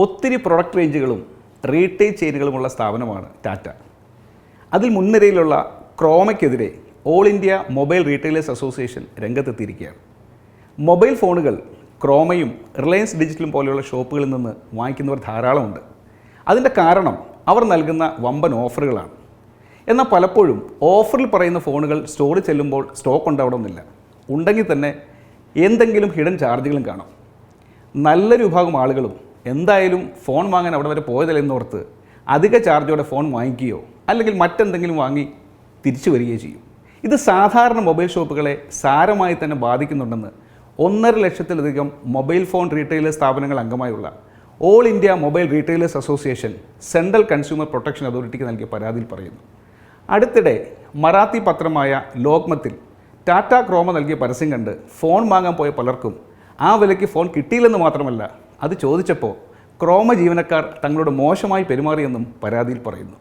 ഒത്തിരി product റേഞ്ചുകളും retail ചെയിനുകളുമുള്ള സ്ഥാപനമാണ് ടാറ്റ. അതിൽ മുൻനിരയിലുള്ള ക്രോമയ്ക്കെതിരെ all India mobile retailers association രംഗത്തെത്തിയിരിക്കുകയാണ്. മൊബൈൽ ഫോണുകൾ ക്രോമയും റിലയൻസ് ഡിജിറ്റലും പോലെയുള്ള ഷോപ്പുകളിൽ നിന്ന് വാങ്ങിക്കുന്നവർ ധാരാളമുണ്ട്. അതിൻ്റെ കാരണം അവർ നൽകുന്ന വമ്പൻ ഓഫറുകളാണ്. എന്നാൽ പലപ്പോഴും ഓഫറിൽ പറയുന്ന ഫോണുകൾ സ്റ്റോറിൽ ചെല്ലുമ്പോൾ സ്റ്റോക്ക് ഉണ്ടാവണമെന്നില്ല. ഉണ്ടെങ്കിൽ തന്നെ എന്തെങ്കിലും ഹിഡൻ ചാർജുകളും കാണും. നല്ലൊരു വിഭാഗം ആളുകളും എന്തായാലും ഫോൺ വാങ്ങാൻ അവിടെ വരെ പോയതല്ലെന്നോർത്ത് അധിക ചാർജോടെ ഫോൺ വാങ്ങിക്കുകയോ അല്ലെങ്കിൽ മറ്റെന്തെങ്കിലും വാങ്ങി തിരിച്ചു വരികയോ ചെയ്യും. ഇത് സാധാരണ മൊബൈൽ ഷോപ്പുകളെ സാരമായി തന്നെ ബാധിക്കുന്നുണ്ടെന്ന് 1.5 ലക്ഷത്തിലധികം മൊബൈൽ ഫോൺ റീറ്റെയിലേഴ്സ് സ്ഥാപനങ്ങൾ അംഗമായുള്ള all India mobile retailers association central consumer protection അതോറിറ്റിക്ക് നൽകിയ പരാതിയിൽ പറയുന്നു. അടുത്തിടെ മറാത്തി പത്രമായ ലോക്മത്തിൽ ടാറ്റ ക്രോമ നൽകിയ പരസ്യം കണ്ട് ഫോൺ വാങ്ങാൻ പോയ പലർക്കും ആ വിലയ്ക്ക് ഫോൺ കിട്ടിയില്ലെന്ന് മാത്രമല്ല, അത് ചോദിച്ചപ്പോൾ ക്രോമ ജീവനക്കാർ തങ്ങളോട് മോശമായി പെരുമാറിയെന്നും പരാതിയിൽ പറയുന്നു.